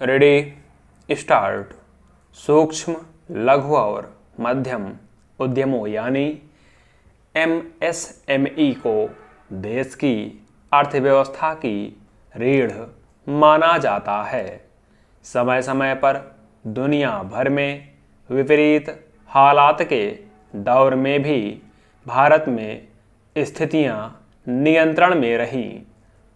Ready start. सूक्ष्म, लघु और मध्यम उद्यमों यानी एमएसएमई को देश की अर्थव्यवस्था की रीढ़ माना जाता है। समय समय पर दुनिया भर में विपरीत हालात के दौर में भी भारत में स्थितियां नियंत्रण में रहीं।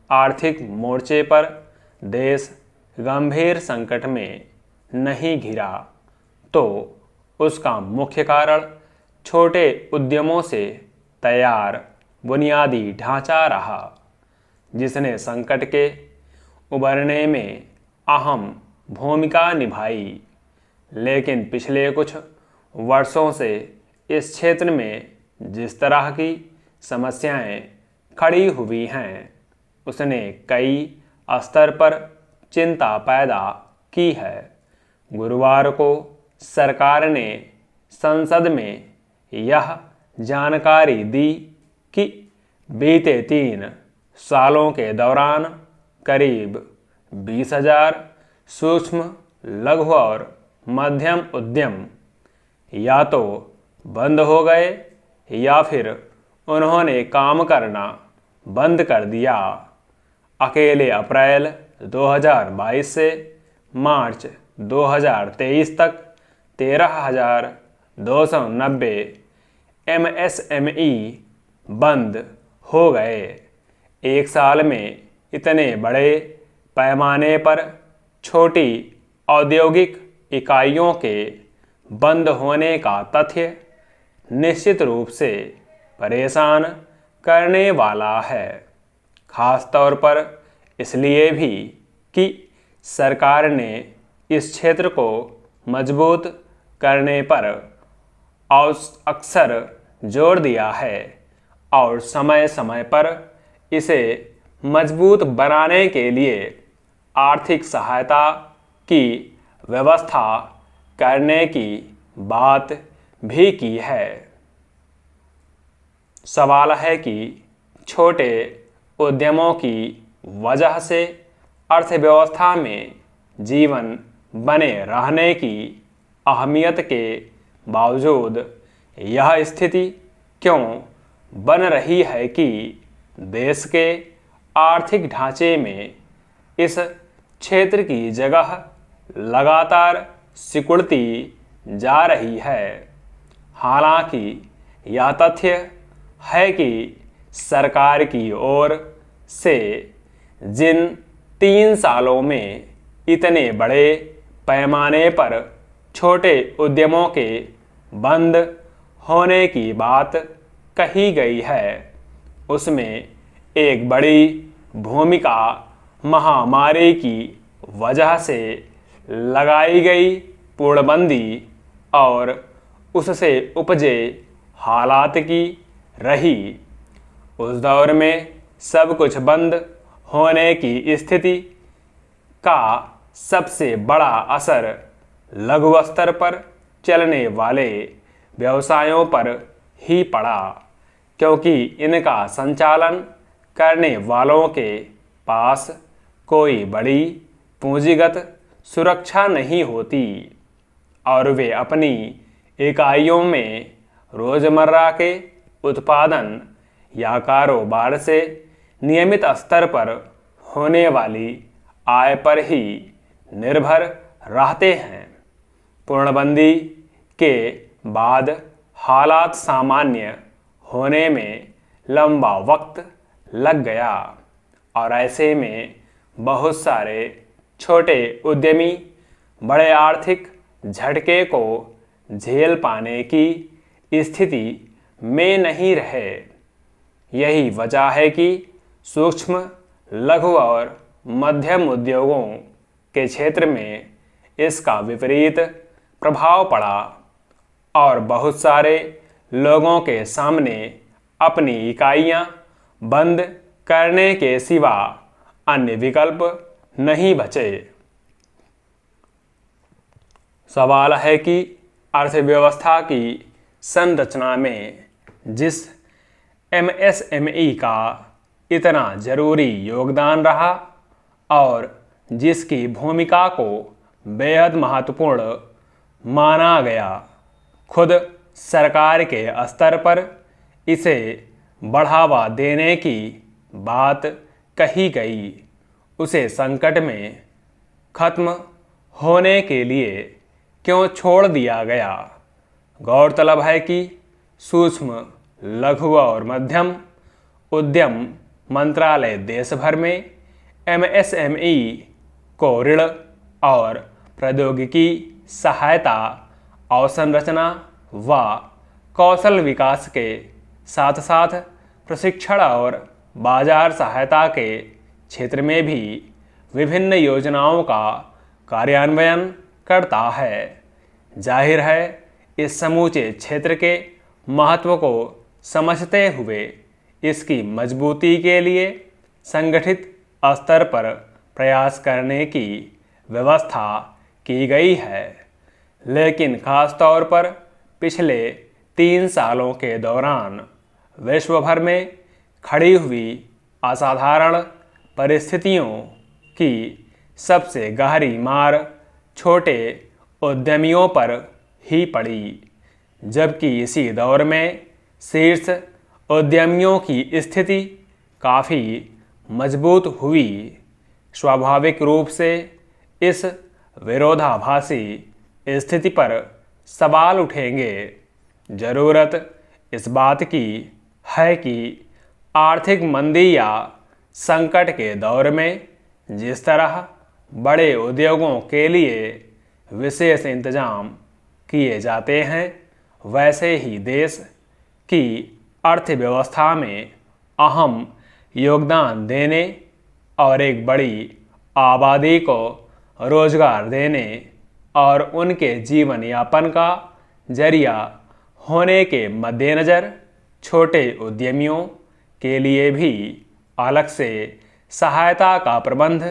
आर्थिक मोर्चे पर देश गंभीर संकट में नहीं घिरा तो उसका मुख्य कारण छोटे उद्यमों से तैयार बुनियादी ढांचा रहा, जिसने संकट के उबरने में अहम भूमिका निभाई। लेकिन पिछले कुछ वर्षों से इस क्षेत्र में जिस तरह की समस्याएं खड़ी हुई हैं, उसने कई स्तर पर चिंता पैदा की है। गुरुवार को सरकार ने संसद में यह जानकारी दी कि बीते 3 सालों के दौरान करीब 20,000 सूक्ष्म, लघु और मध्यम उद्यम या तो बंद हो गए या फिर उन्होंने काम करना बंद कर दिया। अकेले अप्रैल 2022 से मार्च 2023 तक 13,290 एमएसएमई बंद हो गए। एक साल में इतने बड़े पैमाने पर छोटी औद्योगिक इकाइयों के बंद होने का तथ्य निश्चित रूप से परेशान करने वाला है, खास तौर पर इसलिए भी कि सरकार ने इस क्षेत्र को मजबूत करने पर अक्सर जोर दिया है और समय समय पर इसे मजबूत बनाने के लिए आर्थिक सहायता की व्यवस्था करने की बात भी की है। सवाल है कि छोटे उद्यमों की वजह से अर्थव्यवस्था में जीवन बने रहने की अहमियत के बावजूद यह स्थिति क्यों बन रही है कि देश के आर्थिक ढांचे में इस क्षेत्र की जगह लगातार सिकुड़ती जा रही है। हालांकि यह तथ्य है कि सरकार की ओर से जिन 3 सालों में इतने बड़े पैमाने पर छोटे उद्यमों के बंद होने की बात कही गई है, उसमें एक बड़ी भूमिका महामारी की वजह से लगाई गई पूर्णबंदी और उससे उपजे हालात की रही। उस दौर में सब कुछ बंद होने की स्थिति का सबसे बड़ा असर लघु स्तर पर चलने वाले व्यवसायों पर ही पड़ा, क्योंकि इनका संचालन करने वालों के पास कोई बड़ी पूंजीगत सुरक्षा नहीं होती और वे अपनी इकाइयों में रोजमर्रा के उत्पादन या कारोबार से नियमित स्तर पर होने वाली आय पर ही निर्भर रहते हैं। पूर्णबंदी के बाद हालात सामान्य होने में लंबा वक्त लग गया और ऐसे में बहुत सारे छोटे उद्यमी बड़े आर्थिक झटके को झेल पाने की स्थिति में नहीं रहे। यही वजह है कि सूक्ष्म, लघु और मध्यम उद्योगों के क्षेत्र में इसका विपरीत प्रभाव पड़ा और बहुत सारे लोगों के सामने अपनी इकाइयां बंद करने के सिवा अन्य विकल्प नहीं बचे। सवाल है कि अर्थव्यवस्था की संरचना में जिस एमएसएमई का इतना जरूरी योगदान रहा और जिसकी भूमिका को बेहद महत्वपूर्ण माना गया। खुद सरकार के स्तर पर इसे बढ़ावा देने की बात कही गई। उसे संकट में खत्म होने के लिए क्यों छोड़ दिया गया? गौरतलब है कि सूक्ष्म, लघु और मध्यम उद्यम मंत्रालय देश भर में MSME को ऋण और प्रौद्योगिकी सहायता, अवसंरचना व कौशल विकास के साथ साथ प्रशिक्षण और बाजार सहायता के क्षेत्र में भी विभिन्न योजनाओं का कार्यान्वयन करता है। जाहिर है, इस समूचे क्षेत्र के महत्व को समझते हुए इसकी मजबूती के लिए संगठित स्तर पर प्रयास करने की व्यवस्था की गई है। लेकिन खास तौर पर पिछले 3 सालों के दौरान विश्व भर में खड़ी हुई असाधारण परिस्थितियों की सबसे गहरी मार छोटे उद्यमियों पर ही पड़ी, जबकि इसी दौर में शीर्ष उद्यमियों की स्थिति काफ़ी मजबूत हुई। स्वाभाविक रूप से इस विरोधाभासी स्थिति पर सवाल उठेंगे। ज़रूरत इस बात की है कि आर्थिक मंदी या संकट के दौर में जिस तरह बड़े उद्योगों के लिए विशेष इंतजाम किए जाते हैं, वैसे ही देश की अर्थव्यवस्था में अहम योगदान देने और एक बड़ी आबादी को रोजगार देने और उनके जीवन यापन का जरिया होने के मद्देनज़र छोटे उद्यमियों के लिए भी अलग से सहायता का प्रबंध